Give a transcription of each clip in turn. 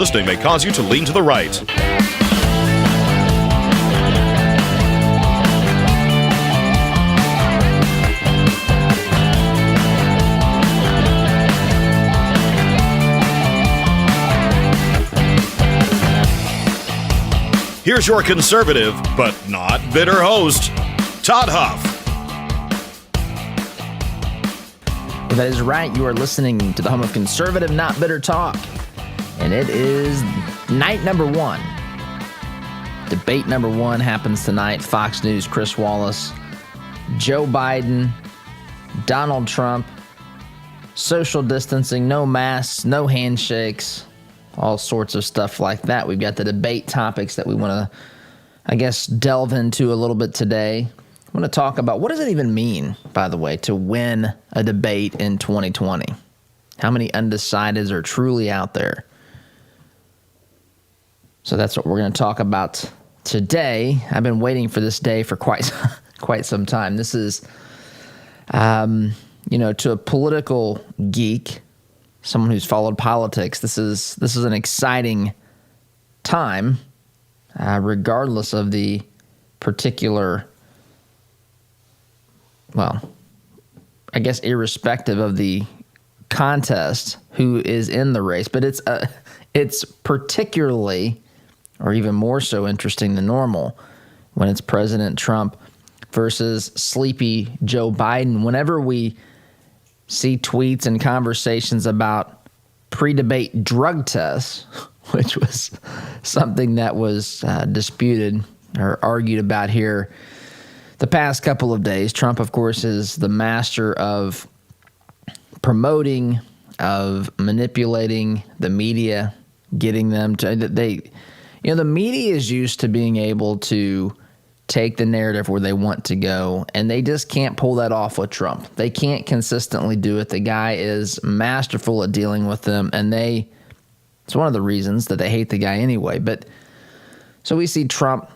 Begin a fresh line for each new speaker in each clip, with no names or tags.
Listening may cause you to lean to the right. Here's your conservative, but not bitter host, Todd Huff.
That is right. You are listening to the home of conservative, not bitter talk. And it is night number one. Debate number one happens tonight. Fox News, Chris Wallace, Joe Biden, Donald Trump, social distancing, no masks, no handshakes, all sorts of stuff like that. We've got the debate topics that we want to, delve into a little bit today. I want to talk about, what does it even mean, by the way, to win a debate in 2020? How many undecideds are truly out there? So that's what we're going to talk about today. I've been waiting for this day for quite some time. This is, to a political geek, someone who's followed politics, this is an exciting time, regardless of the particular, irrespective of the contest, who is in the race. But it's particularly, or even more so, interesting than normal when it's President Trump versus sleepy Joe Biden. Whenever we see tweets and conversations about pre-debate drug tests, which was something that was disputed or argued about here the past couple of days. Trump, of course, is the master of promoting, of manipulating the media, getting them to the media is used to being able to take the narrative where they want to go, and they just can't pull that off with Trump. They can't consistently do it. The guy is masterful at dealing with them, and it's one of the reasons that they hate the guy anyway. But so we see Trump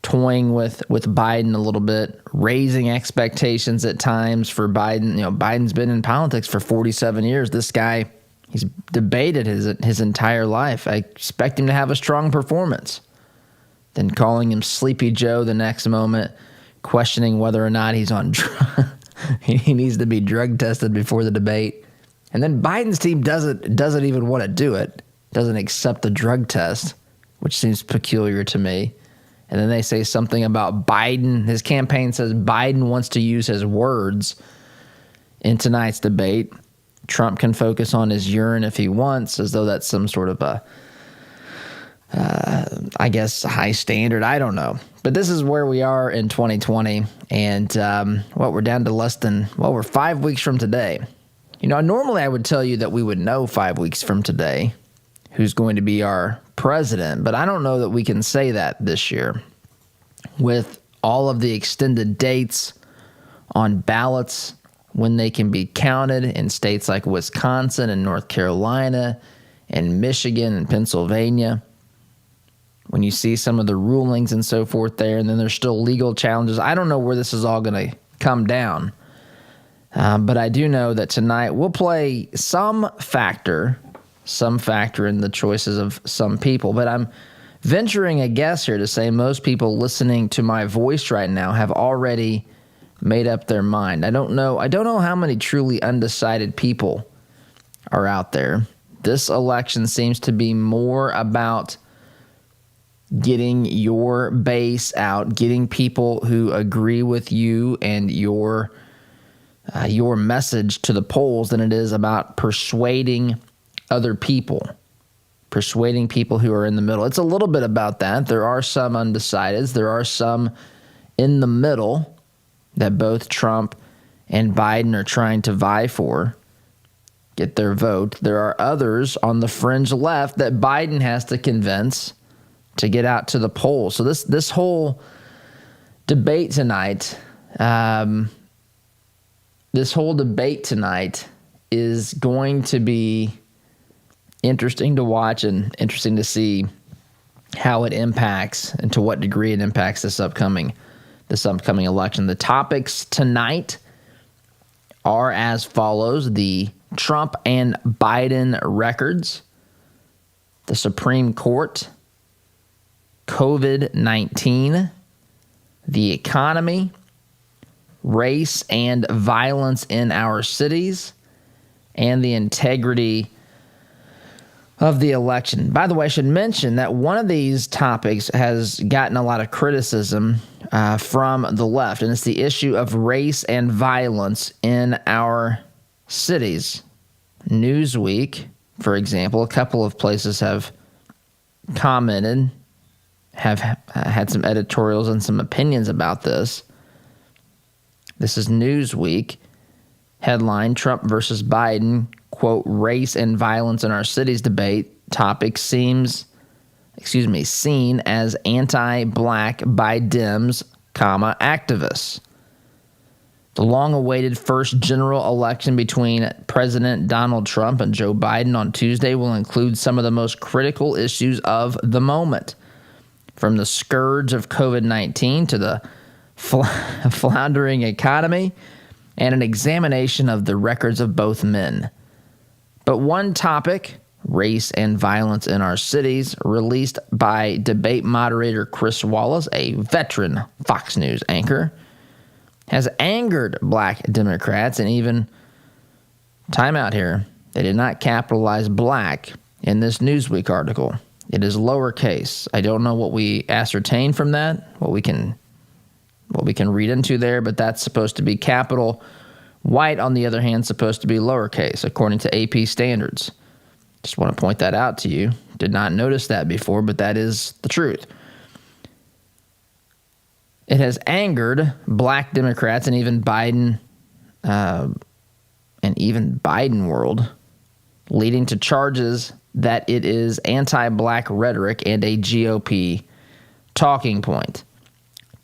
toying with Biden a little bit, raising expectations at times for Biden. Biden's been in politics for 47 years. This guy, he's debated his entire life. I expect him to have a strong performance. Then calling him Sleepy Joe the next moment, questioning whether or not he's on he needs to be drug tested before the debate. And then Biden's team doesn't even want to do it, doesn't accept the drug test, which seems peculiar to me. And then they say something about Biden. His campaign says Biden wants to use his words in tonight's debate. Trump can focus on his urine if he wants, as though that's some sort of a high standard. I don't know. But this is where we are in 2020. And, we're down to we're 5 weeks from today. Normally I would tell you that we would know 5 weeks from today who's going to be our president. But I don't know that we can say that this year. With all of the extended dates on ballots, when they can be counted in states like Wisconsin and North Carolina and Michigan and Pennsylvania. When you see some of the rulings and so forth there, and then there's still legal challenges. I don't know where this is all going to come down. But I do know that tonight we'll play some factor in the choices of some people. But I'm venturing a guess here to say most people listening to my voice right now have already made up their mind. I don't know how many truly undecided people are out there. This election seems to be more about getting your base out, getting people who agree with you and your message to the polls than it is about persuading other people, persuading people who are in the middle. It's a little bit about that. There are some undecideds. There are some in the middle that both Trump and Biden are trying to vie for, get their vote. There are others on the fringe left that Biden has to convince to get out to the polls. So this whole debate tonight, is going to be interesting to watch and interesting to see how it impacts and to what degree it impacts this upcoming election. The topics tonight are as follows: the Trump and Biden records, the Supreme Court, COVID-19, the economy, race and violence in our cities, and the integrity of the election. By the way, I should mention that one of these topics has gotten a lot of criticism from the left, and it's the issue of race and violence in our cities. Newsweek, for example, a couple of places have commented, have had some editorials and some opinions about this. This is Newsweek. Headline, Trump versus Biden, quote, race and violence in our cities debate topic seen as anti-black by Dems, activists. The long-awaited first general election between President Donald Trump and Joe Biden on Tuesday will include some of the most critical issues of the moment, from the scourge of COVID-19 to the floundering economy and an examination of the records of both men. But one topic, race and violence in our cities, released by debate moderator Chris Wallace, a veteran Fox News anchor, has angered black Democrats, and even, time out here, they did not capitalize black in this Newsweek article. It is lowercase. I don't know what we ascertain from that, what we can read into there, but that's supposed to be capital. White, on the other hand, supposed to be lowercase, according to AP standards. Just want to point that out to you. Did not notice that before, but that is the truth. It has angered black Democrats and even Biden world, leading to charges that it is anti-black rhetoric and a GOP talking point.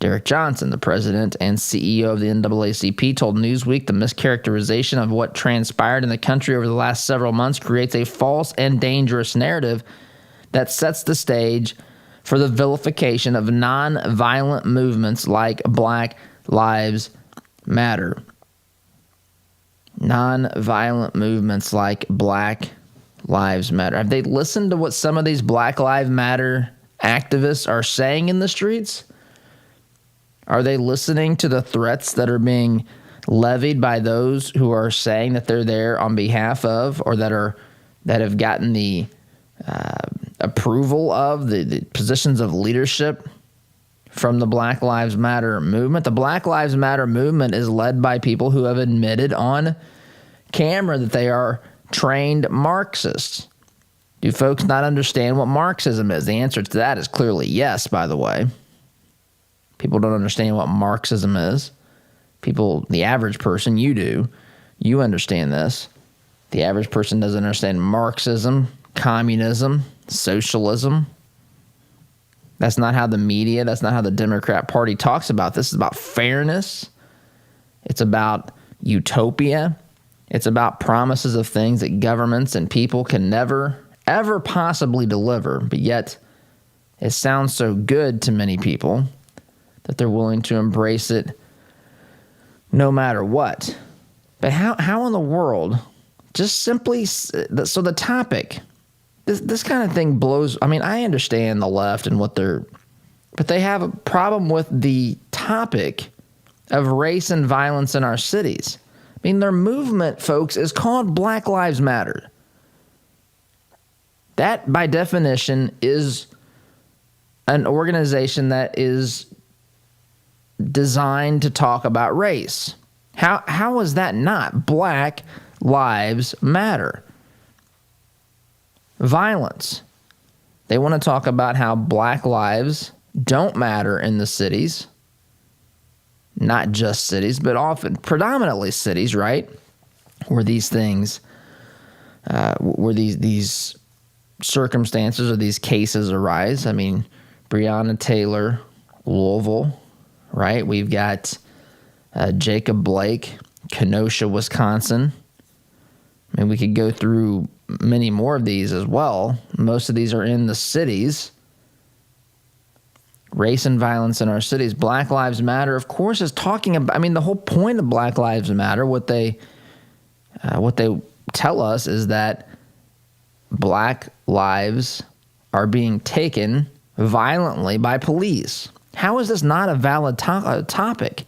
Derek Johnson, the president and CEO of the NAACP, told Newsweek the mischaracterization of what transpired in the country over the last several months creates a false and dangerous narrative that sets the stage for the vilification of non-violent movements like Black Lives Matter. Non-violent movements like Black Lives Matter. Have they listened to what some of these Black Lives Matter activists are saying in the streets? Are they listening to the threats that are being levied by those who are saying that they're there on behalf of, or that have gotten the approval of the positions of leadership from the Black Lives Matter movement? The Black Lives Matter movement is led by people who have admitted on camera that they are trained Marxists. Do folks not understand what Marxism is? The answer to that is clearly yes, by the way. People don't understand what Marxism is. People, the average person, you do. You understand this. The average person doesn't understand Marxism, communism, socialism. That's not how the media, that's not how the Democrat Party talks about this. It's about fairness. It's about utopia. It's about promises of things that governments and people can never, ever possibly deliver. But yet, it sounds so good to many people that they're willing to embrace it no matter what. But how in the world, just simply, so the topic, this kind of thing blows. I mean, I understand the left and but they have a problem with the topic of race and violence in our cities. I mean, their movement, folks, is called Black Lives Matter. That, by definition, is an organization that is designed to talk about race. How is that not Black Lives Matter? Violence. They want to talk about how black lives don't matter in the cities. Not just cities, but often, predominantly cities, right? Where these things, where these circumstances or these cases arise. I mean, Breonna Taylor, Louisville, right? We've got Jacob Blake, Kenosha, Wisconsin. I mean, we could go through many more of these as well. Most of these are in the cities. Race and violence in our cities. Black Lives Matter, of course, is talking about, I mean, the whole point of Black Lives Matter, what they tell us is that black lives are being taken violently by police. How is this not a valid topic?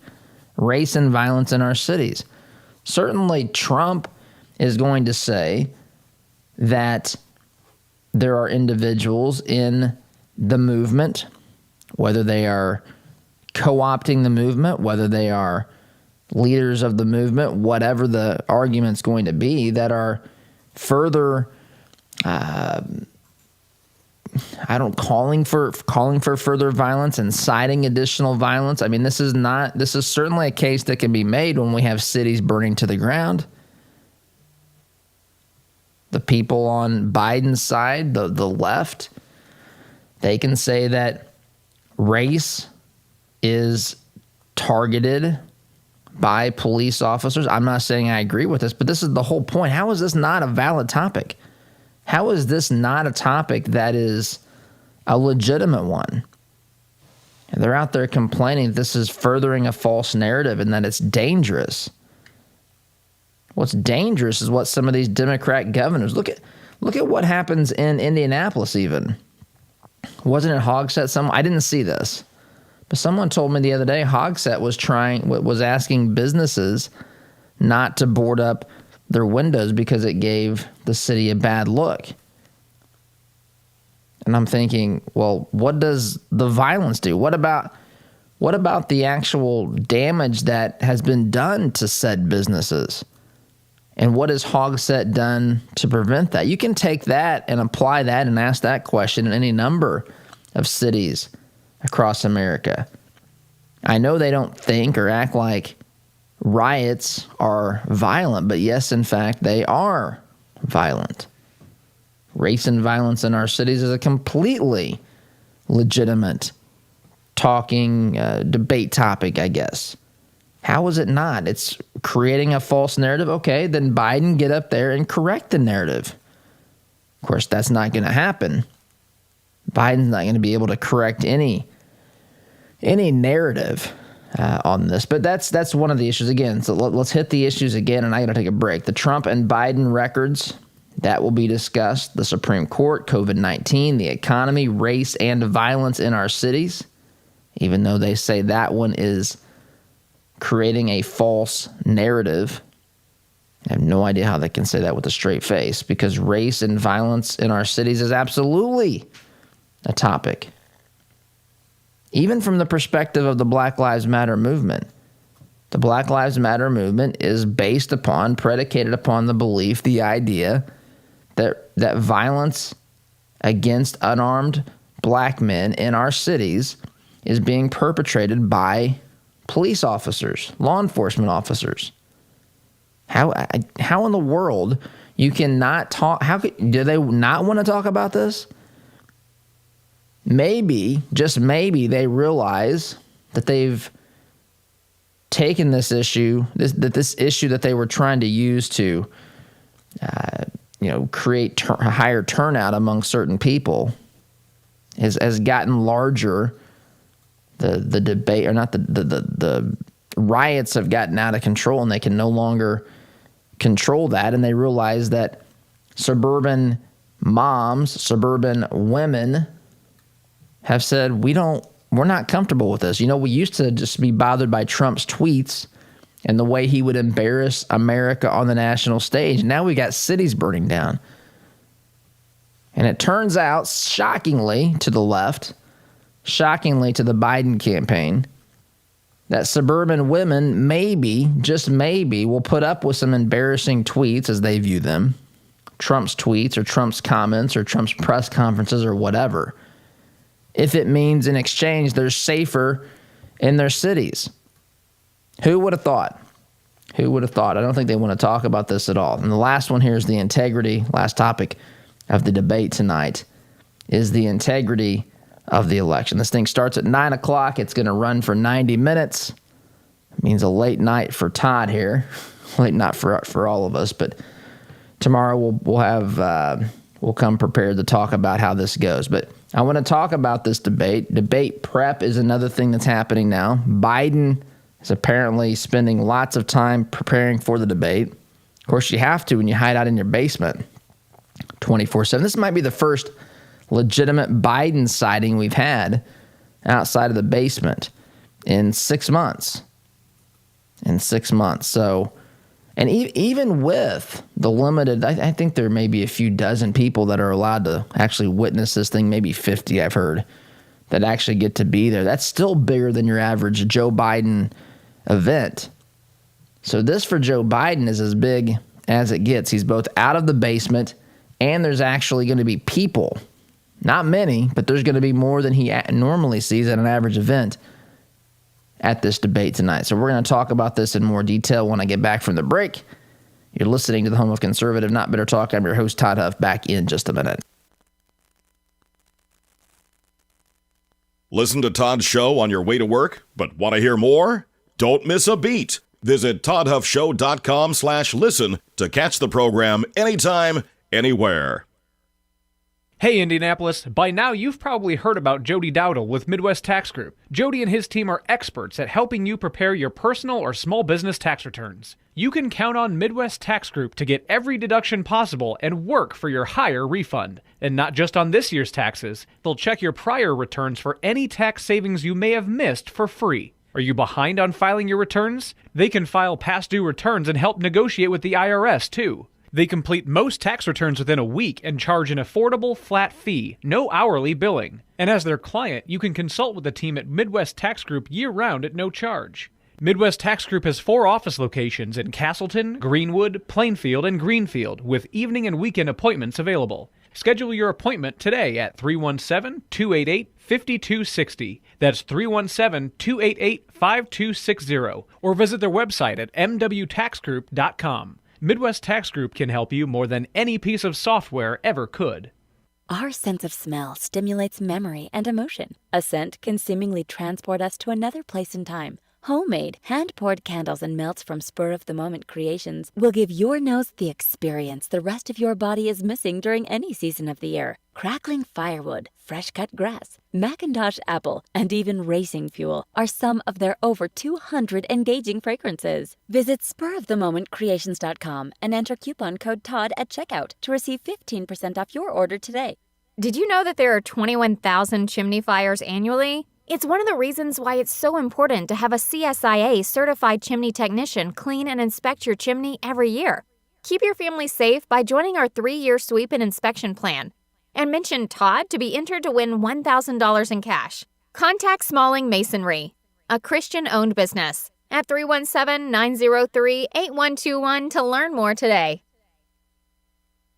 Race and violence in our cities. Certainly, Trump is going to say that there are individuals in the movement, whether they are co-opting the movement, whether they are leaders of the movement, whatever the argument's going to be, that are further calling for further violence, inciting additional violence. I mean, this is certainly a case that can be made when we have cities burning to the ground. The people on Biden's side, the left, they can say that race is targeted by police officers. I'm not saying I agree with this, but this is the whole point. How is this not a valid topic? How is this not a topic that is a legitimate one? And they're out there complaining that this is furthering a false narrative and that it's dangerous. What's dangerous is what some of these Democrat governors look at what happens in Indianapolis even. Wasn't it Hogsett? I didn't see this, but someone told me the other day Hogsett was asking businesses not to board up their windows because it gave the city a bad look. And I'm thinking, well, what does the violence do? What about the actual damage that has been done to said businesses? And what has Hogsett done to prevent that? You can take that and apply that and ask that question in any number of cities across America. I know they don't think or act like riots are violent, but yes, in fact, they are violent. Race and violence in our cities is a completely legitimate debate topic, I guess. How is it not? It's creating a false narrative. Okay, then Biden get up there and correct the narrative. Of course, that's not going to happen. Biden's not going to be able to correct any narrative on this. But that's one of the issues again. So let's hit the issues again, and I got to take a break. The Trump and Biden records, that will be discussed. The Supreme Court, COVID-19, the economy, race, and violence in our cities, even though they say that one is creating a false narrative. I have no idea how they can say that with a straight face, because race and violence in our cities is absolutely a topic. Even from the perspective of the Black Lives Matter movement. The Black Lives Matter movement is predicated upon the belief, the idea that violence against unarmed black men in our cities is being perpetrated by police officers, law enforcement officers. How in the world you cannot talk? Do they not want to talk about this? Maybe, just maybe, they realize that they've taken this issue, this issue that they were trying to use to, create a higher turnout among certain people, has gotten larger. The debate, or not the riots have gotten out of control, and they can no longer control that. And they realize that suburban moms, suburban women have said, we're not comfortable with this. We used to just be bothered by Trump's tweets and the way he would embarrass America on the national stage. Now we got cities burning down. And it turns out, shockingly to the left, shockingly to the Biden campaign, that suburban women maybe, just maybe, will put up with some embarrassing tweets as they view them, Trump's tweets or Trump's comments or Trump's press conferences or whatever, if it means in exchange they're safer in their cities. Who would have thought? Who would have thought? I don't think they want to talk about this at all. And the last one here is the integrity. Last topic of the debate tonight is the integrity of the election. This thing starts at 9 o'clock. It's going to run for 90 minutes. It means a late night for Todd here. Late night for all of us. But tomorrow we'll come prepared to talk about how this goes. But I want to talk about this debate. Debate prep is another thing that's happening now. Biden is apparently spending lots of time preparing for the debate. Of course, you have to when you hide out in your basement 24/7. This might be the first legitimate Biden sighting we've had outside of the basement in 6 months. So, and even with the limited, I think there may be a few dozen people that are allowed to actually witness this thing, maybe 50 I've heard, that actually get to be there. That's still bigger than your average Joe Biden event. So this for Joe Biden is as big as it gets. He's both out of the basement and there's actually going to be people. Not many, but there's going to be more than he normally sees at an average event at this debate tonight. So we're going to talk about this in more detail when I get back from the break. You're listening to the home of conservative, not bitter talk. I'm your host, Todd Huff, back in just a minute.
Listen to Todd's show on your way to work, but want to hear more? Don't miss a beat. Visit toddhuffshow.com/listen to catch the program anytime, anywhere.
Hey Indianapolis, by now you've probably heard about Jody Dowdle with Midwest Tax Group. Jody and his team are experts at helping you prepare your personal or small business tax returns. You can count on Midwest Tax Group to get every deduction possible and work for your higher refund. And not just on this year's taxes, they'll check your prior returns for any tax savings you may have missed for free. Are you behind on filing your returns? They can file past due returns and help negotiate with the IRS too. They complete most tax returns within a week and charge an affordable flat fee, no hourly billing. And as their client, you can consult with the team at Midwest Tax Group year-round at no charge. Midwest Tax Group has 4 office locations in Castleton, Greenwood, Plainfield, and Greenfield, with evening and weekend appointments available. Schedule your appointment today at 317-288-5260. That's 317-288-5260. Or visit their website at mwtaxgroup.com. Midwest Tax Group can help you more than any piece of software ever could.
Our sense of smell stimulates memory and emotion. A scent can seemingly transport us to another place in time. Homemade, hand-poured candles and melts from spur-of-the-moment creations will give your nose the experience the rest of your body is missing during any season of the year. Crackling firewood, fresh-cut grass, Macintosh apple, and even racing fuel are some of their over 200 engaging fragrances. Visit spurofthemomentcreations.com and enter coupon code TODD at checkout to receive 15% off your order today.
Did you know that there are 21,000 chimney fires annually? It's one of the reasons why it's so important to have a CSIA certified chimney technician clean and inspect your chimney every year. Keep your family safe by joining our 3-year sweep and inspection plan. And mention Todd to be entered to win $1,000 in cash. Contact Smalling Masonry, a Christian-owned business, at 317-903-8121 to learn more today.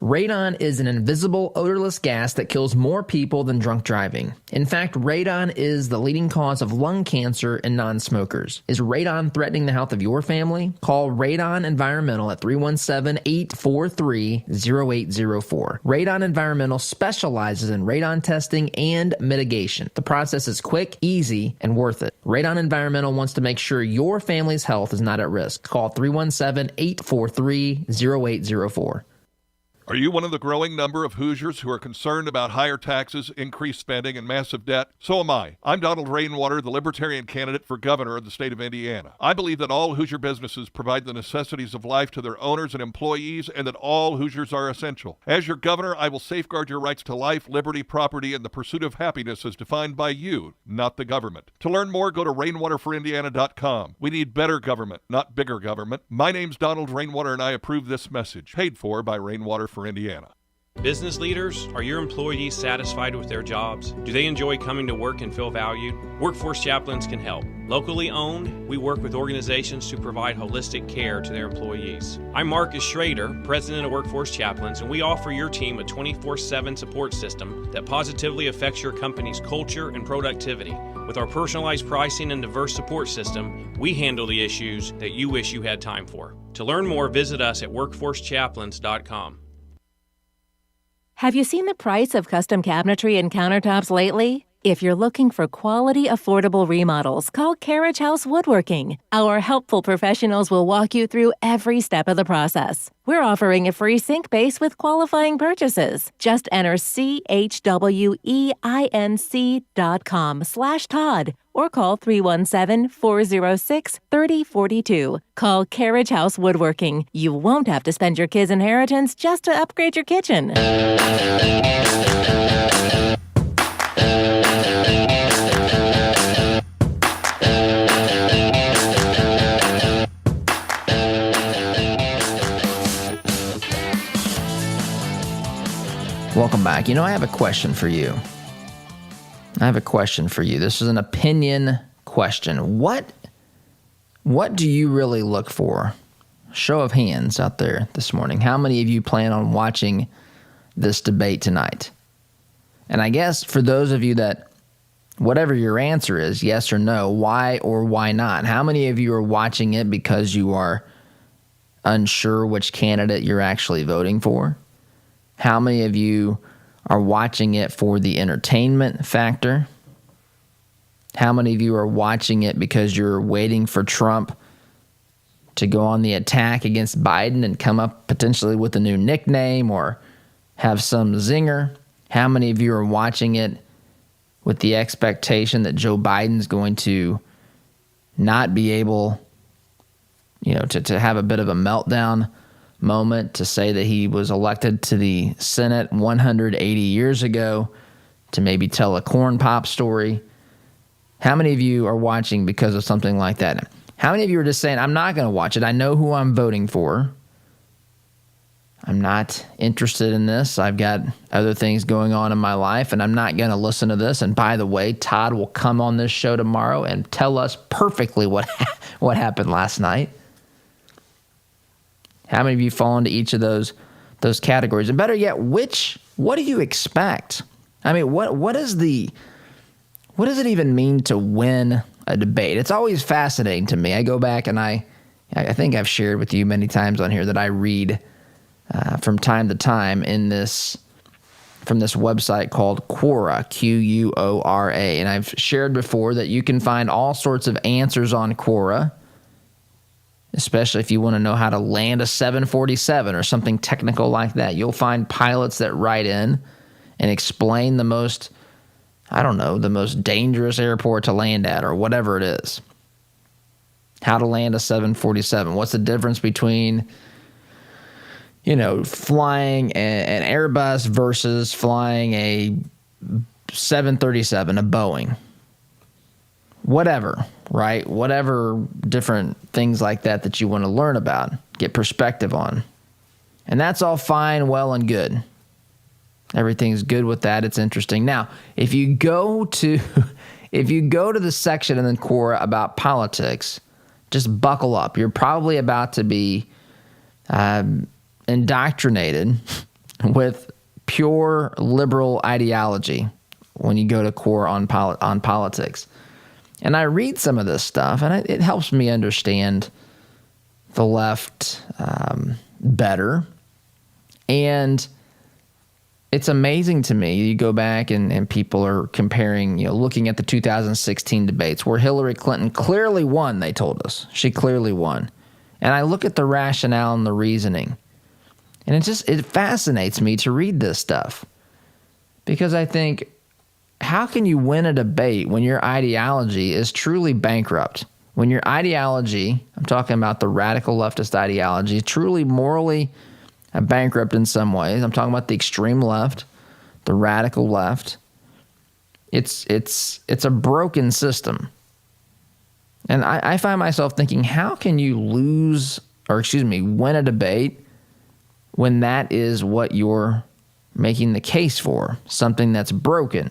Radon is an invisible, odorless gas that kills more people than drunk driving. In fact, radon is the leading cause of lung cancer in non-smokers. Is radon threatening the health of your family? Call Radon Environmental at 317-843-0804. Radon Environmental specializes in radon testing and mitigation. The process is quick, easy, and worth it. Radon Environmental wants to make sure your family's health is not at risk. Call 317-843-0804.
Are you one of the growing number of Hoosiers who are concerned about higher taxes, increased spending, and massive debt? So am I. I'm Donald Rainwater, the Libertarian candidate for governor of the state of Indiana. I believe that all Hoosier businesses provide the necessities of life to their owners and employees, and that all Hoosiers are essential. As your governor, I will safeguard your rights to life, liberty, property, and the pursuit of happiness as defined by you, not the government. To learn more, go to rainwaterforindiana.com. We need better government, not bigger government. My name's Donald Rainwater, and I approve this message. Paid for by Rainwater for Indiana.
Business leaders, are your employees satisfied with their jobs? Do they enjoy coming to work and feel valued? Workforce Chaplains can help. Locally owned, we work with organizations to provide holistic care to their employees. I'm Marcus Schrader, president of Workforce Chaplains, and we offer your team a 24/7 support system that positively affects your company's culture and productivity. With our personalized pricing and diverse support system, we handle the issues that you wish you had time for. To learn more, visit us at workforcechaplains.com.
Have you seen the price of custom cabinetry and countertops lately? If you're looking for quality, affordable remodels, call Carriage House Woodworking. Our helpful professionals will walk you through every step of the process. We're offering a free sink base with qualifying purchases. Just enter CHWEINC.com/Todd or call 317-406-3042. Call Carriage House Woodworking. You won't have to spend your kids' inheritance just to upgrade your kitchen.
back. I have a question for you. This is an opinion question. What do you really look for? Show of hands out there this morning. How many of you plan on watching this debate tonight? And I guess for those of you that, whatever your answer is, yes or no, why or why not? How many of you are watching it because you are unsure which candidate you're actually voting for? How many of you are watching it for the entertainment factor? How many of you are watching it because you're waiting for Trump to go on the attack against Biden and come up potentially with a new nickname or have some zinger? How many of you are watching it with the expectation that Joe Biden's going to not be able, to have a bit of a meltdown moment, to say that he was elected to the Senate 180 years ago, to maybe tell a corn pop story? How many of you are watching because of something like that? How many of you are just saying, I'm not going to watch it. I know who I'm voting for. I'm not interested in this. I've got other things going on in my life, and I'm not going to listen to this. And by the way, Todd will come on this show tomorrow and tell us perfectly what happened last night. How many of you fall into each of those categories? And better yet, what do you expect? I mean, what does it even mean to win a debate? It's always fascinating to me. I go back and I think I've shared with you many times on here that I read from time to time from this website called Quora, Quora. And I've shared before that you can find all sorts of answers on Quora, especially if you want to know how to land a 747 or something technical like that. You'll find pilots that write in and explain the most dangerous airport to land at or whatever it is. How to land a 747. What's the difference between, flying an Airbus versus flying a 737, a Boeing? Whatever, right? Whatever different things like that you want to learn about, get perspective on. And that's all fine, well, and good. Everything's good with that. It's interesting. Now, if you go to the section in the Quora about politics, just buckle up. You're probably about to be indoctrinated with pure liberal ideology when you go to Quora on politics. And I read some of this stuff, and it helps me understand the left better. And it's amazing to me. You go back and people are comparing, looking at the 2016 debates where Hillary Clinton clearly won, they told us. She clearly won. And I look at the rationale and the reasoning, and it fascinates me to read this stuff. Because I think, how can you win a debate when your ideology is truly bankrupt? When your ideology, I'm talking about the radical leftist ideology, truly morally bankrupt in some ways. I'm talking about the extreme left, the radical left. It's a broken system. And I find myself thinking, how can you win a debate when that is what you're making the case for, something that's broken?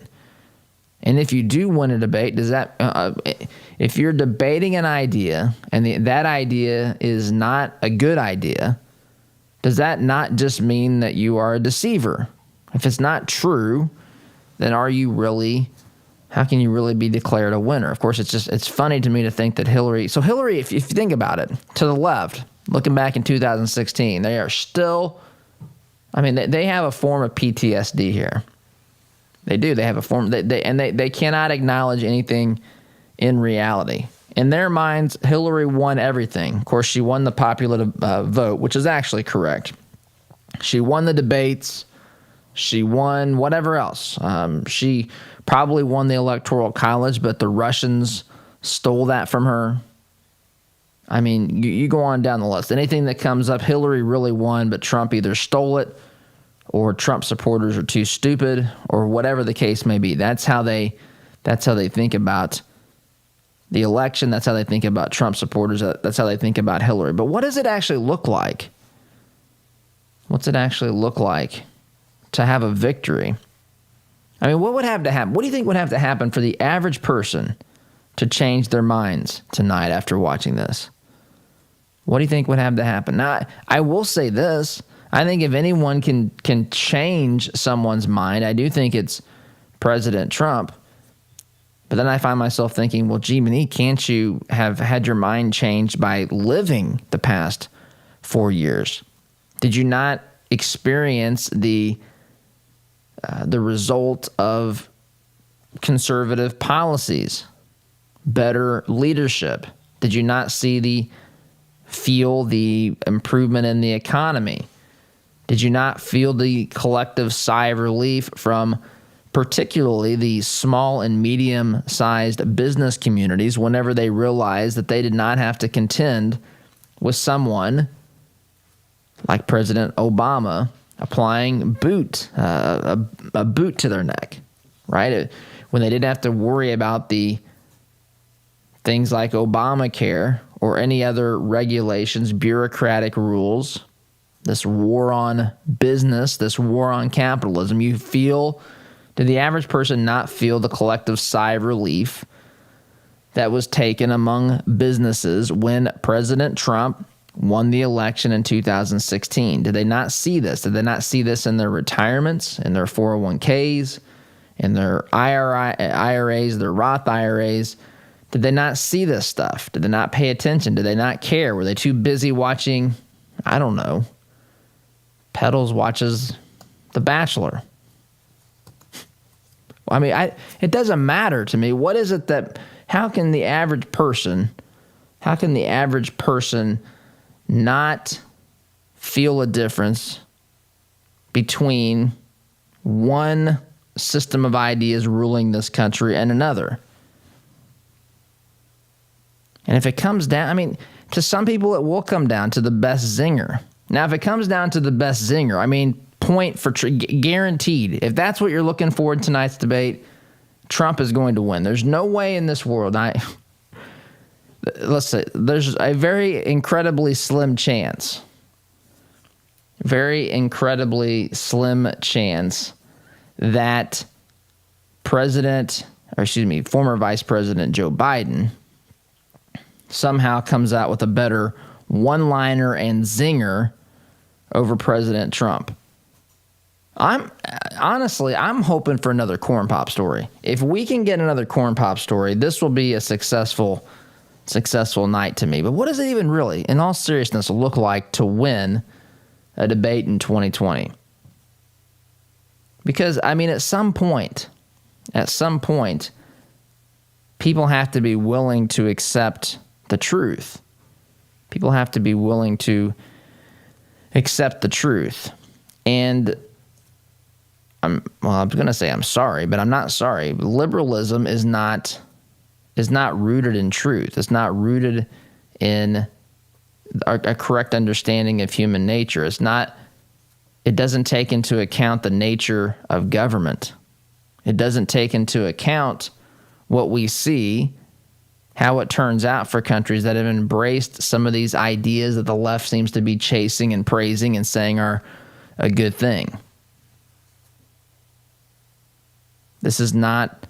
And if you do win a debate, does that if you're debating an idea and that idea is not a good idea, does that not just mean that you are a deceiver? If it's not true, then how can you really be declared a winner? Of course, it's funny to me to think that Hillary, if you think about it, to the left, looking back in 2016, they are still, they have a form of PTSD here. They do. They have a form, they cannot acknowledge anything in reality. In their minds, Hillary won everything. Of course, she won the popular vote, which is actually correct. She won the debates. She won whatever else. She probably won the Electoral College, but the Russians stole that from her. You go on down the list. Anything that comes up, Hillary really won, but Trump either stole it or Trump supporters are too stupid or whatever the case may be. That's how they think about the election. That's how they think about Trump supporters. That's how they think about Hillary. But what does it actually look like? What's it actually look like to have a victory, I mean, what would have to happen? What do you think would have to happen for the average person to change their minds tonight after watching this? What do you think would have to happen? Now, I will say this. I think if anyone can change someone's mind, I do think it's President Trump. But then I find myself thinking, well, gee, can't you have had your mind changed by living the past 4 years? Did you not experience the result of conservative policies, better leadership? Did you not feel the improvement in the economy? Did you not feel the collective sigh of relief from particularly the small and medium-sized business communities whenever they realized that they did not have to contend with someone like President Obama applying a boot to their neck, right? When they didn't have to worry about the things like Obamacare or any other regulations, bureaucratic rules, this war on business, this war on capitalism. Did the average person not feel the collective sigh of relief that was taken among businesses when President Trump won the election in 2016? Did they not see this? Did they not see this in their retirements, in their 401ks, in their IRAs, their Roth IRAs? Did they not see this stuff? Did they not pay attention? Did they not care? Were they too busy watching, I don't know, Pedals watches The Bachelor? I mean, it doesn't matter to me. What is it how can the average person not feel a difference between one system of ideas ruling this country and another? And if it comes down, I mean, to some people it will come down to the best zinger. Now, if it comes down to the best zinger, I mean, point for guaranteed. If that's what you're looking for in tonight's debate, Trump is going to win. There's no way in this world. Let's say there's a very incredibly slim chance that former Vice President Joe Biden somehow comes out with a better one-liner and zinger over President Trump. I'm hoping for another corn pop story. If we can get another corn pop story, this will be a successful night to me. But what does it even really, in all seriousness, look like to win a debate in 2020? Because, I mean, at some point, people have to be willing to accept the truth. People have to be willing to accept the truth. And I'm going to say I'm sorry, but I'm not sorry. Liberalism is not rooted in truth. It's not rooted in a correct understanding of human nature. It doesn't take into account the nature of government. It doesn't take into account what we see, how it turns out for countries that have embraced some of these ideas that the left seems to be chasing and praising and saying are a good thing. This is not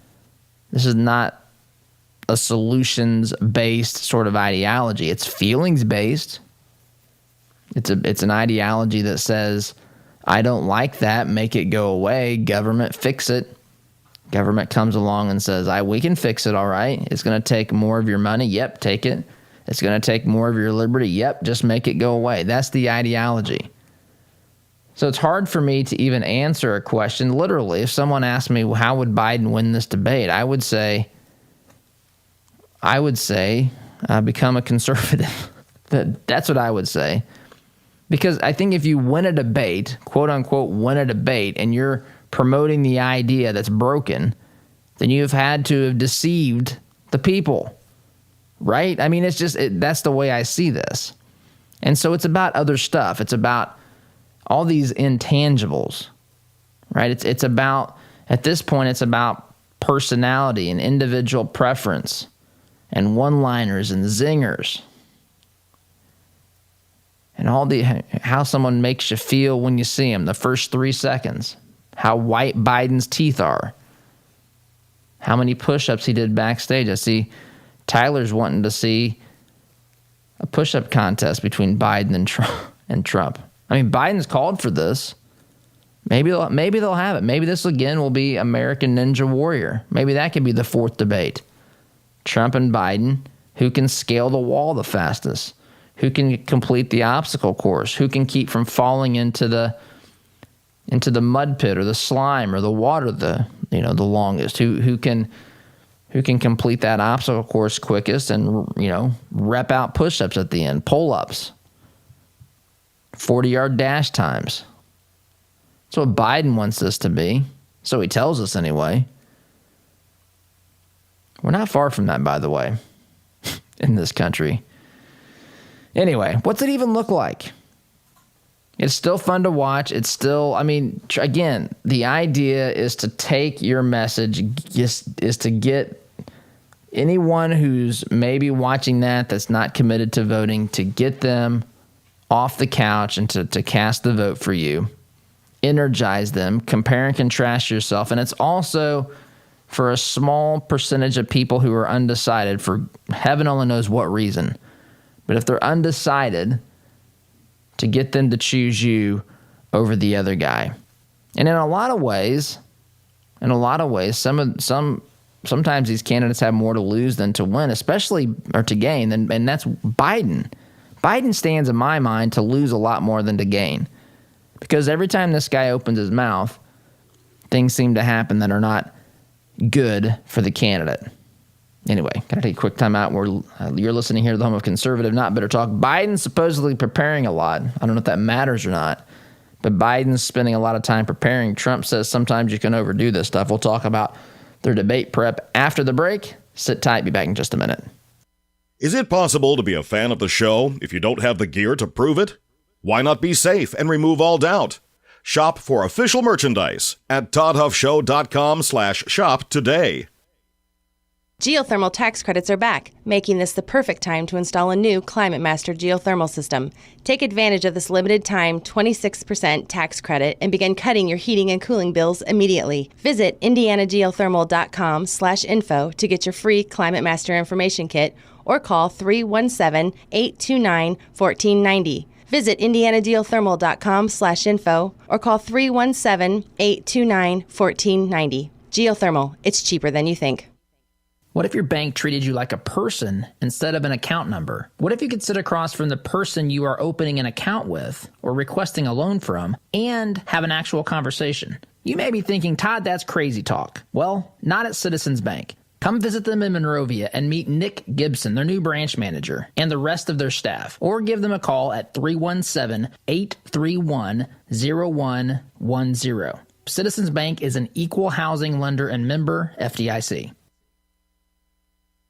a solutions-based sort of ideology. It's feelings-based. It's an ideology that says, I don't like that, make it go away, government fix it. Government comes along and says, we can fix it, all right. It's going to take more of your money. Yep, take it. It's going to take more of your liberty. Yep, just make it go away. That's the ideology. So it's hard for me to even answer a question. Literally, if someone asked me, how would Biden win this debate? I would say, become a conservative. That's what I would say. Because I think if you win a debate, quote unquote, win a debate, and you're promoting the idea that's broken, then you've had to have deceived the people, right? I mean, that's the way I see this. And so it's about other stuff. It's about all these intangibles, right? It's about, at this point, it's about personality and individual preference and one-liners and zingers and all how someone makes you feel when you see them, the first 3 seconds. how white Biden's teeth are, how many push-ups he did backstage. I see Tyler's wanting to see a push-up contest between Biden and Trump. I mean, Biden's called for this. Maybe they'll have it. Maybe this again will be American Ninja Warrior. Maybe that could be the fourth debate. Trump and Biden, who can scale the wall the fastest, who can complete the obstacle course, who can keep from falling into the mud pit or the slime or the water the longest, who can complete that obstacle course quickest and rep out push-ups at the end, pull-ups, 40-yard dash times. That's what Biden wants this to be. So he tells us anyway. We're not far from that, by the way, in this country. Anyway, what's it even look like? It's still fun to watch. It's still, again, the idea is to take your message, is to get anyone who's maybe watching that's not committed to voting, to get them off the couch and to cast the vote for you. Energize them, compare and contrast yourself. And it's also for a small percentage of people who are undecided for heaven only knows what reason. But if they're undecided, to get them to choose you over the other guy. And in a lot of ways, sometimes these candidates have more to lose than to win, especially or to gain, and that's Biden. Biden stands in my mind to lose a lot more than to gain. Because every time this guy opens his mouth, things seem to happen that are not good for the candidate. Anyway, gotta take a quick time out where you're listening here to the home of conservative, not bitter talk. Biden's supposedly preparing a lot. I don't know if that matters or not, but Biden's spending a lot of time preparing. Trump says sometimes you can overdo this stuff. We'll talk about their debate prep after the break. Sit tight, be back in just a minute.
Is it possible to be a fan of the show if you don't have the gear to prove it? Why not be safe and remove all doubt? Shop for official merchandise at toddhuffshow.com/shop today.
Geothermal tax credits are back, making this the perfect time to install a new Climate Master geothermal system. Take advantage of this limited time 26% tax credit and begin cutting your heating and cooling bills immediately. Visit indianageothermal.com/info to get your free Climate Master information kit or call 317-829-1490. Visit indianageothermal.com/info or call 317-829-1490. Geothermal, it's cheaper than you think.
What if your bank treated you like a person instead of an account number? What if you could sit across from the person you are opening an account with or requesting a loan from and have an actual conversation? You may be thinking, Todd, that's crazy talk. Well, not at Citizens Bank. Come visit them in Monrovia and meet Nick Gibson, their new branch manager, and the rest of their staff. Or give them a call at 317-831-0110. Citizens Bank is an equal housing lender and member FDIC.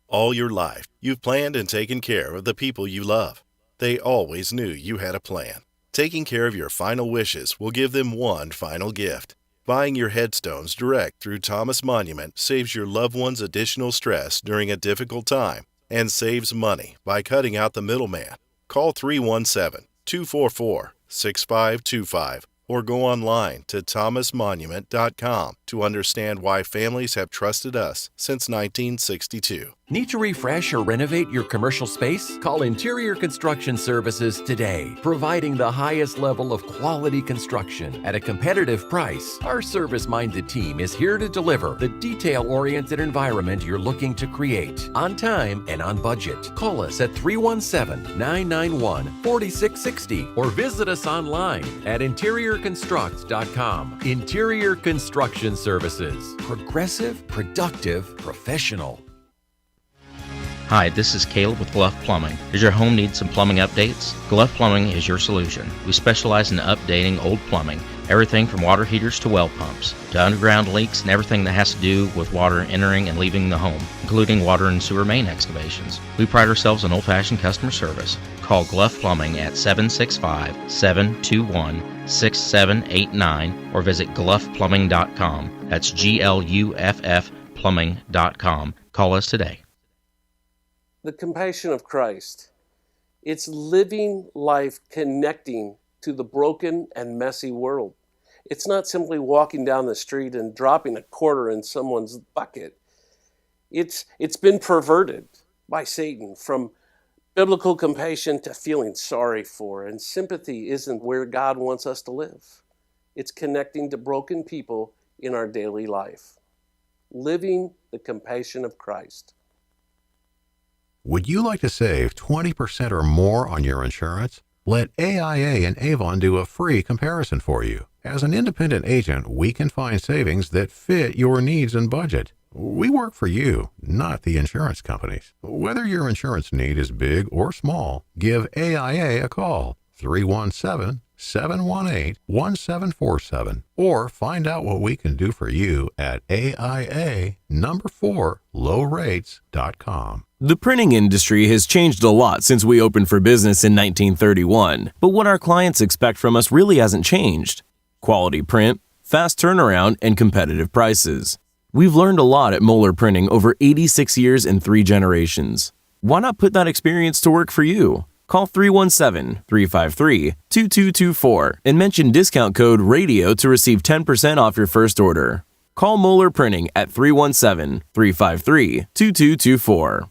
All your life, you've planned and taken care of the people you love. They always knew you had a plan. Taking care of your final wishes will give them one final gift. Buying your headstones direct through Thomas Monument saves your loved ones additional stress during a difficult time and saves money by cutting out the middleman. Call 317-244-6525 or go online to thomasmonument.com to understand why families have trusted us since 1962.
Need to refresh or renovate your commercial space? Call Interior Construction Services today, providing the highest level of quality construction at a competitive price. Our service-minded team is here to deliver the detail-oriented environment you're looking to create, on time and on budget. Call us at 317-991-4660 or visit us online at interiorconstruct.com. Interior Construction Services. Progressive, productive, professional.
Hi, this is Caleb with Gluff Plumbing. Does your home need some plumbing updates? Gluff Plumbing is your solution. We specialize in updating old plumbing, everything from water heaters to well pumps, to underground leaks and everything that has to do with water entering and leaving the home, including water and sewer main excavations. We pride ourselves on old-fashioned customer service. Call Gluff Plumbing at 765-721-6789 or visit gluffplumbing.com. That's GLUFF plumbing.com. Call us today.
The compassion of Christ. It's living life connecting to the broken and messy world. It's not simply walking down the street and dropping a quarter in someone's bucket. It's been perverted by Satan from biblical compassion to feeling sorry for. And sympathy isn't where God wants us to live. It's connecting to broken people in our daily life. Living the compassion of Christ.
Would you like to save 20% or more on your insurance? Let AIA and Avon do a free comparison for you. As an independent agent, we can find savings that fit your needs and budget. We work for you, not the insurance companies. Whether your insurance need is big or small, give AIA a call, 317-718-1747, or find out what we can do for you at AIA4lowrates.com.
The printing industry has changed a lot since we opened for business in 1931, but what our clients expect from us really hasn't changed. Quality print, fast turnaround, and competitive prices. We've learned a lot at Moeller Printing over 86 years and 3 generations. Why not put that experience to work for you? Call 317-353-2224 and mention discount code RADIO to receive 10% off your first order. Call Moeller Printing at 317-353-2224.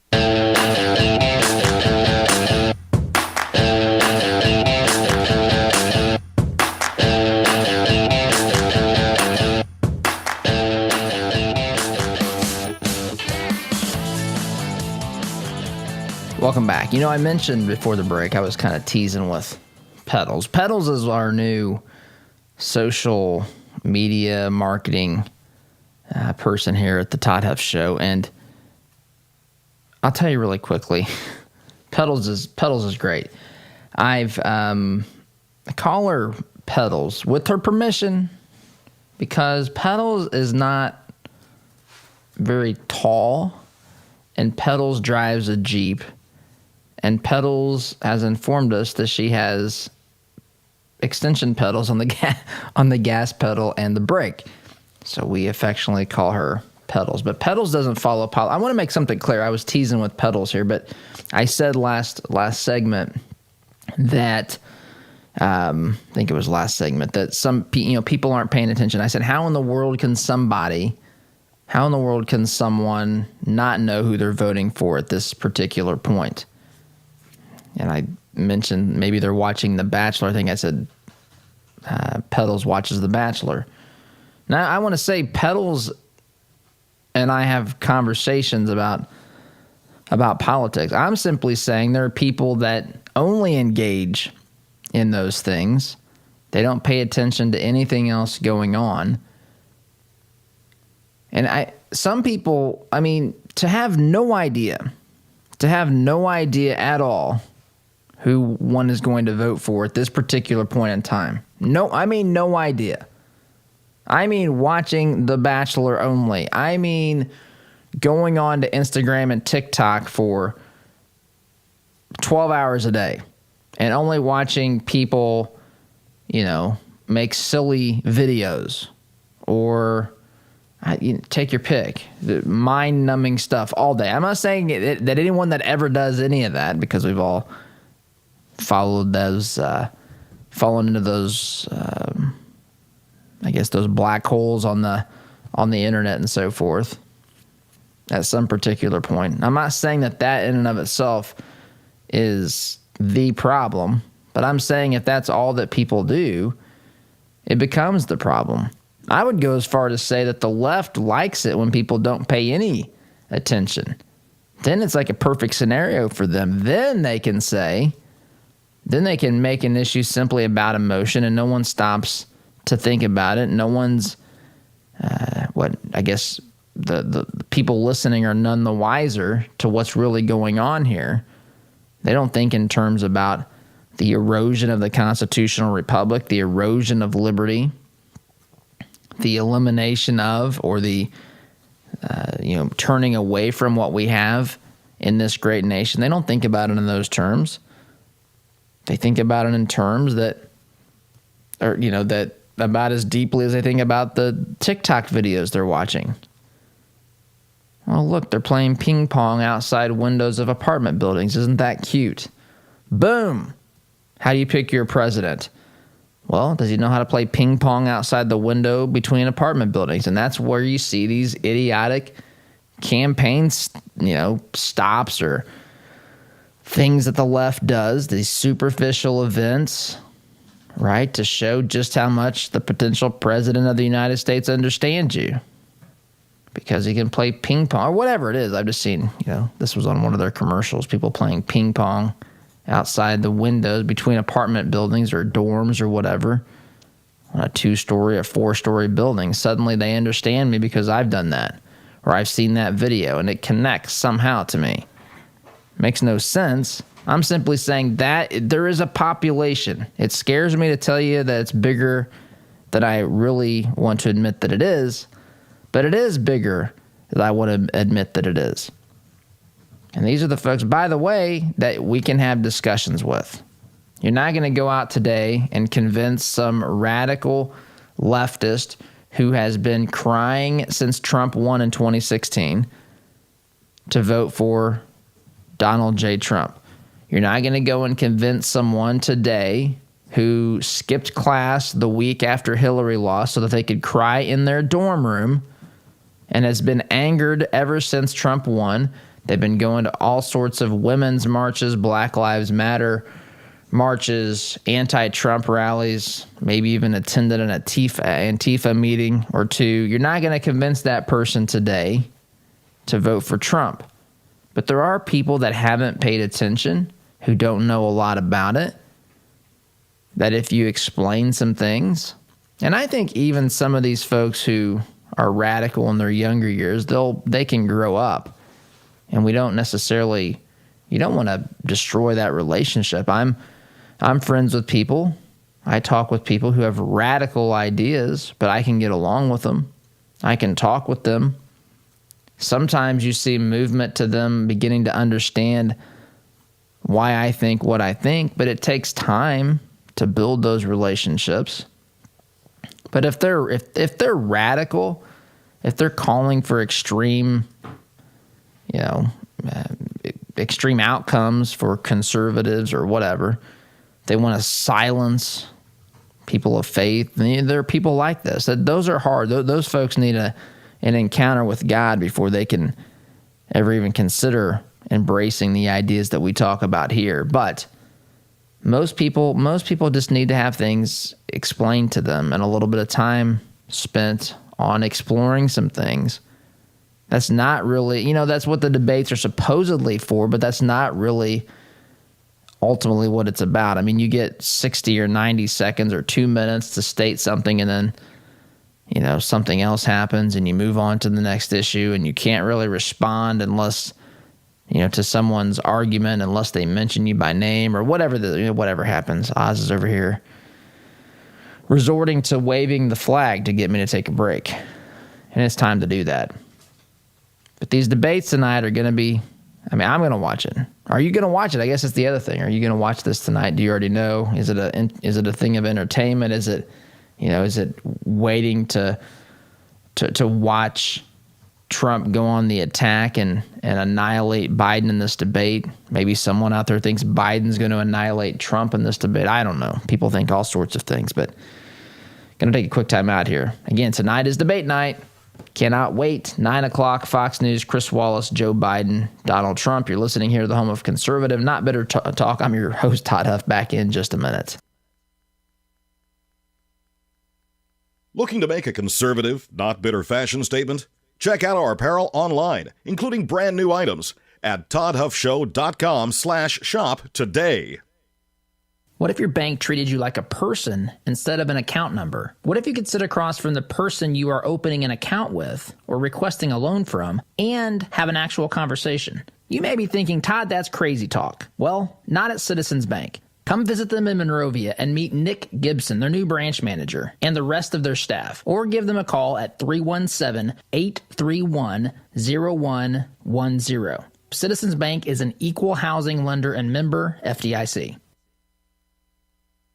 Welcome back. You know, I mentioned before the break, I was kind of teasing with Pedals. Pedals is our new social media marketing person here at the Todd Huff Show. And I'll tell you really quickly, Pedals is great. I call her Pedals with her permission because Pedals is not very tall and Pedals drives a Jeep. And Pedals has informed us that she has extension pedals on the gas pedal and the brake. So we affectionately call her Pedals. But Pedals doesn't follow policy. I want to make something clear. I was teasing with Pedals here, but I said last segment that I think it was last segment that some people aren't paying attention. I said, how in the world can someone not know who they're voting for at this particular point? And I mentioned maybe they're watching The Bachelor. I think I said Pedals watches The Bachelor. Now, I want to say Pedals and I have conversations about politics. I'm simply saying there are people that only engage in those things. They don't pay attention to anything else going on. And some people, to have no idea at all who one is going to vote for at this particular point in time. No idea. Watching The Bachelor only. Going on to Instagram and TikTok for 12 hours a day and only watching people, make silly videos or take your pick, mind-numbing stuff all day. I'm not saying that anyone that ever does any of that, because we've all fallen into those, those black holes on the internet and so forth at some particular point. I'm not saying that in and of itself is the problem, but I'm saying if that's all that people do, it becomes the problem. I would go as far to say that the left likes it when people don't pay any attention. Then it's like a perfect scenario for them. Then they can make an issue simply about emotion and no one stops to think about it. No one's, the people listening are none the wiser to what's really going on here. They don't think in terms about the erosion of the constitutional republic, the erosion of liberty, the elimination of, or the turning away from what we have in this great nation. They don't think about it in those terms. They think about it in terms that about as deeply as they think about the TikTok videos they're watching. Oh, look, they're playing ping pong outside windows of apartment buildings. Isn't that cute? Boom. How do you pick your president? Well, does he know how to play ping pong outside the window between apartment buildings? And that's where you see these idiotic campaigns, stops or things that the left does, these superficial events, right, to show just how much the potential president of the United States understands you because he can play ping pong or whatever it is. I've just seen, this was on one of their commercials, people playing ping pong outside the windows between apartment buildings or dorms or whatever on a 2-story or 4-story building. Suddenly they understand me because I've done that or I've seen that video and it connects somehow to me. Makes no sense. I'm simply saying that there is a population. It scares me to tell you that it's bigger than I really want to admit that it is, but it is bigger than I want to admit that it is. And these are the folks, by the way, that we can have discussions with. You're not going to go out today and convince some radical leftist who has been crying since Trump won in 2016 to vote for Donald J. Trump. You're not going to go and convince someone today who skipped class the week after Hillary lost so that they could cry in their dorm room and has been angered ever since Trump won. They've been going to all sorts of women's marches, Black Lives Matter marches, anti-Trump rallies, maybe even attended an Antifa meeting or two. You're not going to convince that person today to vote for Trump. But there are people that haven't paid attention, who don't know a lot about it, that if you explain some things, and I think even some of these folks who are radical in their younger years, they can grow up. And we don't necessarily, you don't want to destroy that relationship. I'm friends with people. I talk with people who have radical ideas, but I can get along with them. I can talk with them. Sometimes you see movement to them beginning to understand why I think what I think, but it takes time to build those relationships. But if they're radical, if they're calling for extreme outcomes for conservatives or whatever, they want to silence people of faith. There are people like this. Those are hard. Those folks need an encounter with God before they can ever even consider embracing the ideas that we talk about here. But most people just need to have things explained to them and a little bit of time spent on exploring some things. That's not really, that's what the debates are supposedly for, but that's not really ultimately what it's about. I mean, you get 60 or 90 seconds or 2 minutes to state something, and then, something else happens and you move on to the next issue, and you can't really respond unless, to someone's argument, unless they mention you by name or whatever, whatever happens. Oz is over here resorting to waving the flag to get me to take a break. And it's time to do that. But these debates tonight are going to be, I'm going to watch it. Are you going to watch it? I guess it's the other thing. Are you going to watch this tonight? Do you already know? Is it a thing of entertainment? Is it, is it waiting to watch Trump go on the attack and annihilate Biden in this debate? Maybe someone out there thinks Biden's going to annihilate Trump in this debate. I don't know. People think all sorts of things, but going to take a quick time out here. Again, tonight is debate night. Cannot wait. 9 o'clock, Fox News, Chris Wallace, Joe Biden, Donald Trump. You're listening here to the home of conservative, not bitter talk. I'm your host, Todd Huff, back in just a minute.
Looking to make a conservative, not bitter fashion statement? Check out our apparel online, including brand new items at toddhuffshow.com/shop today.
What if your bank treated you like a person instead of an account number? What if you could sit across from the person you are opening an account with or requesting a loan from and have an actual conversation? You may be thinking, Todd, that's crazy talk. Well, not at Citizens Bank. Come visit them in Monrovia and meet Nick Gibson, their new branch manager, and the rest of their staff. Or give them a call at 317-831-0110. Citizens Bank is an equal housing lender and member FDIC.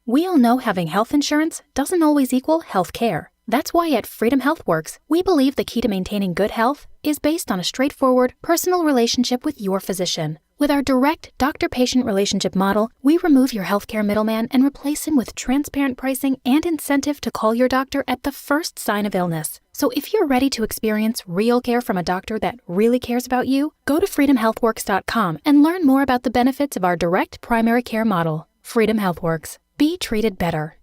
We all know having health insurance doesn't always equal health care. That's why at Freedom HealthWorks, we believe the key to maintaining good health is based on a straightforward, personal relationship with your physician. With our direct doctor-patient relationship model, we remove your healthcare middleman and replace him with transparent pricing and incentive to call your doctor at the first sign of illness. So if you're ready to experience real care from a doctor that really cares about you, go to freedomhealthworks.com and learn more about the benefits of our direct primary care model. Freedom HealthWorks. Be treated better.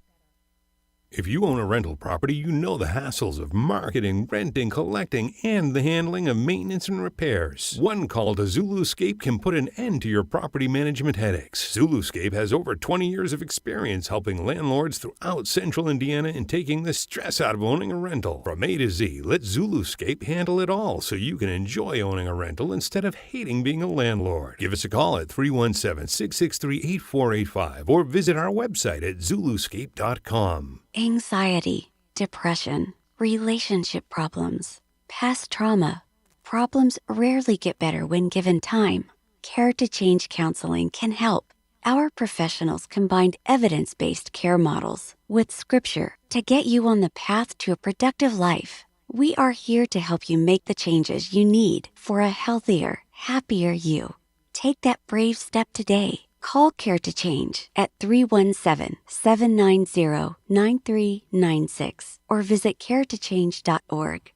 If you own a rental property, you know the hassles of marketing, renting, collecting, and the handling of maintenance and repairs. One call to Zuluscape can put an end to your property management headaches. Zuluscape has over 20 years of experience helping landlords throughout central Indiana and taking the stress out of owning a rental. From A to Z, let Zuluscape handle it all so you can enjoy owning a rental instead of hating being a landlord. Give us a call at 317-663-8485 or visit our website at Zuluscape.com.
Anxiety, depression, relationship problems, past trauma. Problems rarely get better when given time. Care to Change counseling can help. Our professionals combined evidence-based care models with scripture to get you on the path to a productive life. We are here to help you make the changes you need for a healthier, happier you. Take that brave step today. Call Care to Change at 317-790-9396 or visit caretochange.org.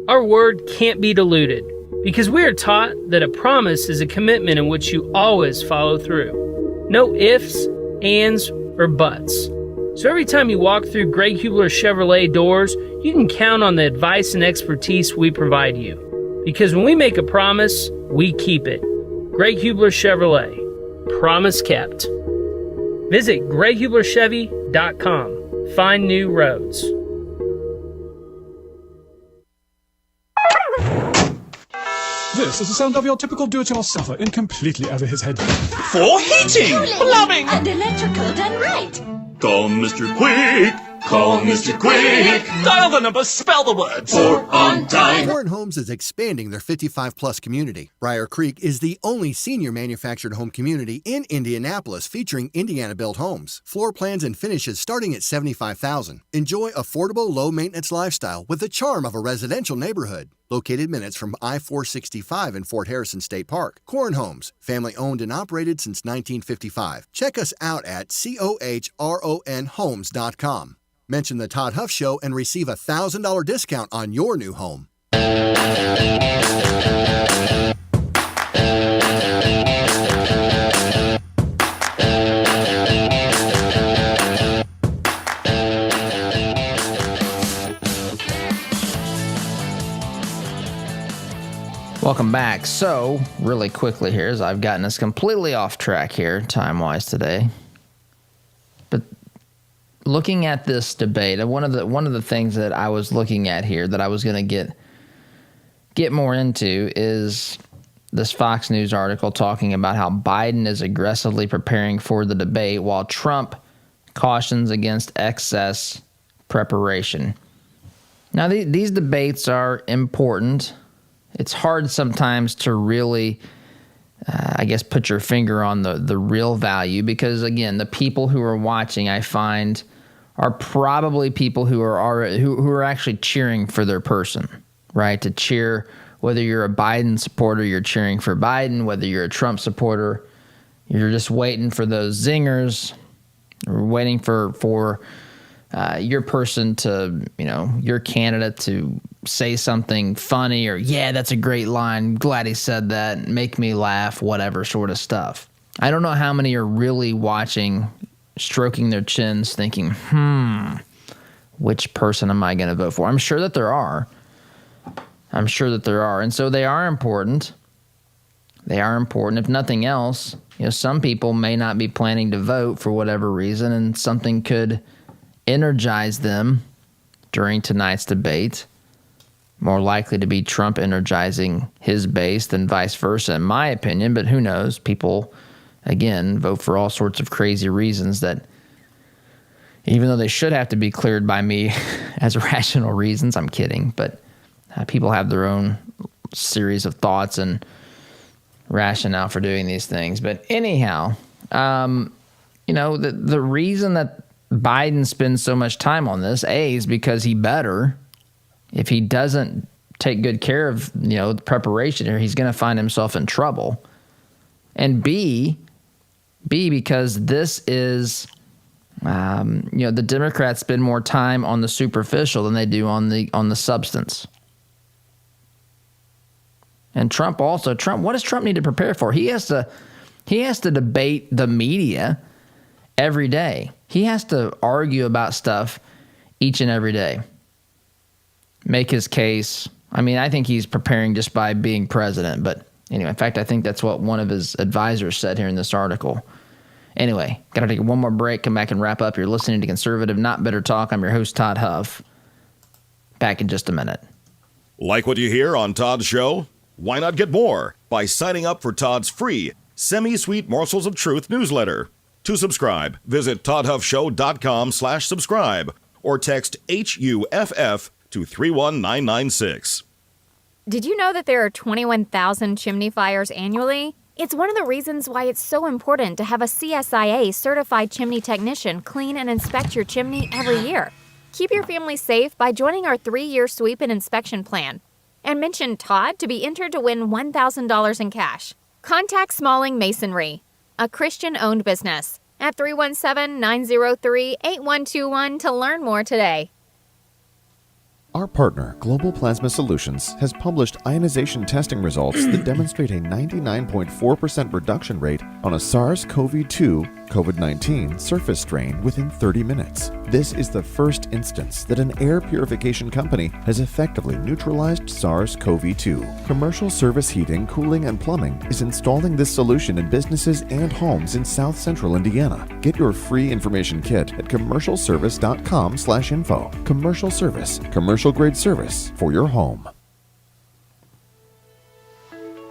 Our word can't be diluted because we are taught that a promise is a commitment in which you always follow through. No ifs, ands, or buts. So every time you walk through Greg Hubler Chevrolet doors, you can count on the advice and expertise we provide you. Because when we make a promise, we keep it. Greg Hubler Chevrolet. Promise kept. Visit GregHublerChevy.com. Find new roads.
This is the sound of your typical do-it-yourselfer in completely over his head.
For heating, plumbing,
and electrical done right.
Call Mr. Quick. Call Mr. Quick. Dial the number, spell the words. For on time.
Warren Homes is expanding their 55-plus community. Briar Creek is the only senior manufactured home community in Indianapolis featuring Indiana-built homes. Floor plans and finishes starting at $75,000. Enjoy affordable, low-maintenance lifestyle with the charm of a residential neighborhood. Located minutes from I-465 in Fort Harrison State Park. Corn Homes, family-owned and operated since 1955. Check us out at COHRONhomes.com. Mention the Todd Huff Show and receive a $1,000 discount on your new home.
Welcome back. So, really quickly here, as I've gotten us completely off track here, time-wise today. But looking at this debate, one of the things that I was looking at here that I was going to get more into is this Fox News article talking about how Biden is aggressively preparing for the debate while Trump cautions against excess preparation. Now, these debates are important. It's hard sometimes to really, put your finger on the real value because, again, the people who are watching, I find, are probably people who are actually cheering for their person, right? To cheer, whether you're a Biden supporter, you're cheering for Biden. Whether you're a Trump supporter, you're just waiting for those zingers, or waiting for your person to, your candidate to say something funny or, yeah, that's a great line. Glad he said that. Make me laugh, whatever sort of stuff. I don't know how many are really watching, stroking their chins, thinking, which person am I going to vote for? I'm sure that there are. And so they are important. They are important. If nothing else, some people may not be planning to vote for whatever reason, and something could energize them during tonight's debate. More likely to be Trump energizing his base than vice versa, in my opinion. But who knows? People, again, vote for all sorts of crazy reasons that, even though they should have to be cleared by me as rational reasons, I'm kidding. But people have their own series of thoughts and rationale for doing these things. But anyhow, the reason that Biden spends so much time on this, A, is because he better. If he doesn't take good care of, the preparation here, he's going to find himself in trouble. And B, because this is, the Democrats spend more time on the superficial than they do on the substance. And Trump, what does Trump need to prepare for? He has to debate the media every day. He has to argue about stuff each and every day. Make his case. I mean, I think he's preparing just by being president. But anyway, in fact, I think that's what one of his advisors said here in this article. Anyway, got to take one more break, come back and wrap up. You're listening to Conservative Not Bitter Talk. I'm your host, Todd Huff. Back in just a minute.
Like what you hear on Todd's show? Why not get more by signing up for Todd's free Semi-Sweet Morsels of Truth newsletter? To subscribe, visit toddhuffshow.com/subscribe or text HUFF to 31996.
Did you know that there are 21,000 chimney fires annually? It's one of the reasons why it's so important to have a CSIA certified chimney technician clean and inspect your chimney every year. Keep your family safe by joining our 3-year sweep and inspection plan. And mention Todd to be entered to win $1,000 in cash. Contact Smalling Masonry, a Christian-owned business, at 317-903-8121 to learn more today.
Our partner, Global Plasma Solutions, has published ionization testing results that demonstrate a 99.4% reduction rate on a SARS-CoV-2 COVID-19 surface strain within 30 minutes. This is the first instance that an air purification company has effectively neutralized SARS-CoV-2. Commercial Service Heating, Cooling, and Plumbing is installing this solution in businesses and homes in South Central Indiana. Get your free information kit at commercialservice.com/info. Commercial Service, commercial-grade service for your home.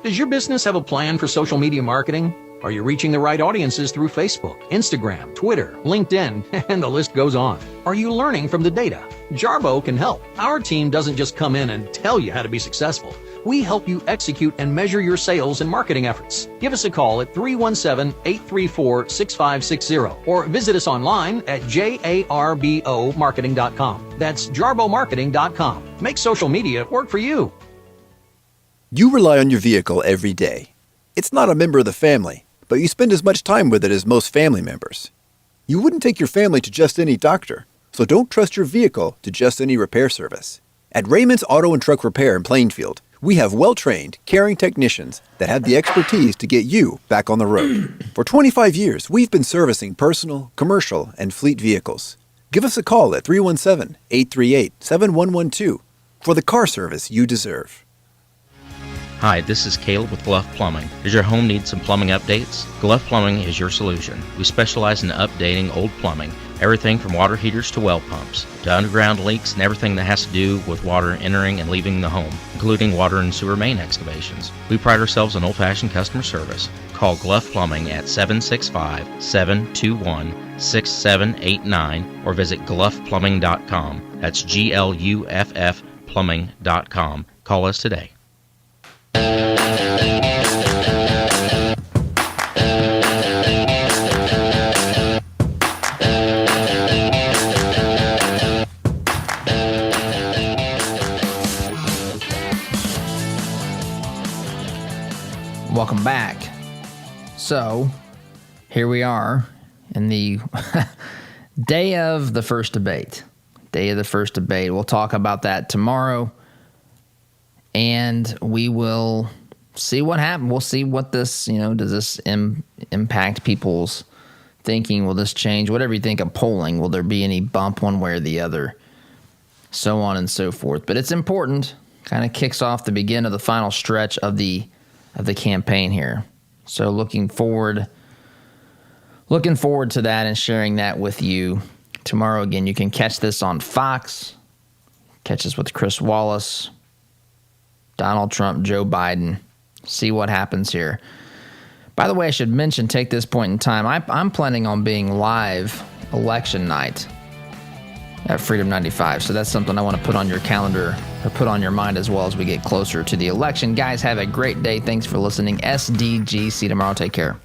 Does your business have a plan for social media marketing? Are you reaching the right audiences through Facebook, Instagram, Twitter, LinkedIn, and the list goes on? Are you learning from the data? Jarbo can help. Our team doesn't just come in and tell you how to be successful. We help you execute and measure your sales and marketing efforts. Give us a call at 317-834-6560 or visit us online at jarbomarketing.com. That's jarbomarketing.com. Make social media work for you.
You rely on your vehicle every day. It's not a member of the family, but you spend as much time with it as most family members. You wouldn't take your family to just any doctor, so don't trust your vehicle to just any repair service. At Raymond's Auto and Truck Repair in Plainfield, we have well-trained, caring technicians that have the expertise to get you back on the road. For 25 years, we've been servicing personal, commercial, and fleet vehicles. Give us a call at 317-838-7112 for the car service you deserve.
Hi, this is Caleb with Gluff Plumbing. Does your home need some plumbing updates? Gluff Plumbing is your solution. We specialize in updating old plumbing, everything from water heaters to well pumps, to underground leaks and everything that has to do with water entering and leaving the home, including water and sewer main excavations. We pride ourselves on old-fashioned customer service. Call Gluff Plumbing at 765-721-6789 or visit gluffplumbing.com. That's GLUFF plumbing.com. Call us today.
Welcome back. So, here we are in the day of the first debate. We'll talk about that tomorrow. And we will see what happens. We'll see what this, does this impact people's thinking? Will this change? Whatever you think of polling, will there be any bump one way or the other? So on and so forth. But it's important. Kind of kicks off the beginning of the final stretch of the campaign here. So looking forward to that and sharing that with you tomorrow. Again, you can catch this on Fox. Catch this with Chris Wallace, Donald Trump, Joe Biden. See what happens here. By the way, I should mention, take this point in time, I'm planning on being live election night at Freedom 95. So that's something I want to put on your calendar or put on your mind as well as we get closer to the election. Guys, have a great day. Thanks for listening. SDG. See you tomorrow. Take care.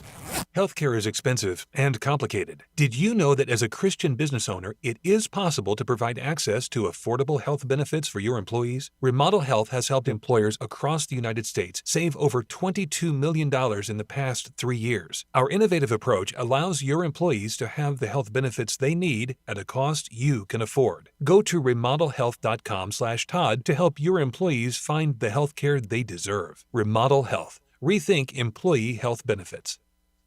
Healthcare is expensive and complicated. Did you know that as a Christian business owner, it is possible to provide access to affordable health benefits for your employees? Remodel Health has helped employers across the United States save over $22 million in the past 3 years. Our innovative approach allows your employees to have the health benefits they need at a cost you can afford. Go to remodelhealth.com/Todd to help your employees find the health care they deserve. Remodel Health. Rethink employee health benefits.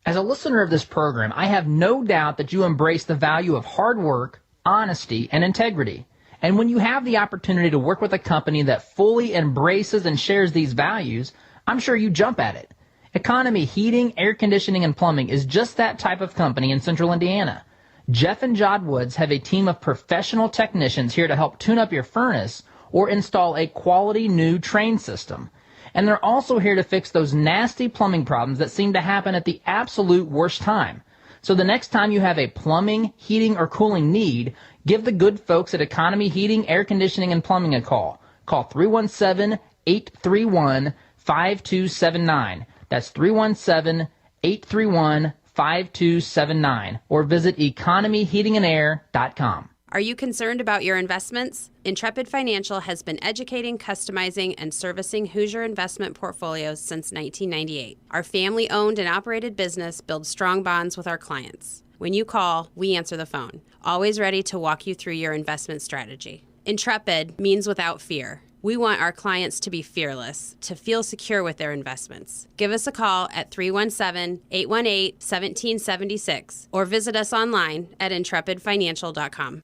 As a listener of this program, I have no doubt that you embrace the value of hard work, honesty, and integrity. And when you have the opportunity to work with a company that fully embraces and shares these values, I'm sure you jump at it. Economy Heating, Air Conditioning, and Plumbing is just that type of company in Central Indiana. Jeff and Jod Woods have a team of professional technicians here to help tune up your furnace or install a quality new train system. And they're also here to fix those nasty plumbing problems that seem to happen at the absolute worst time. So the next time you have a plumbing, heating, or cooling need, give the good folks at Economy Heating, Air Conditioning, and Plumbing a call. Call 317-831-5279. That's 317-831-5279. Or visit economyheatingandair.com.
Are you concerned about your investments? Intrepid Financial has been educating, customizing, and servicing Hoosier investment portfolios since 1998. Our family-owned and operated business builds strong bonds with our clients. When you call, we answer the phone, always ready to walk you through your investment strategy. Intrepid means without fear. We want our clients to be fearless, to feel secure with their investments. Give us a call at 317-818-1776 or visit us online at intrepidfinancial.com.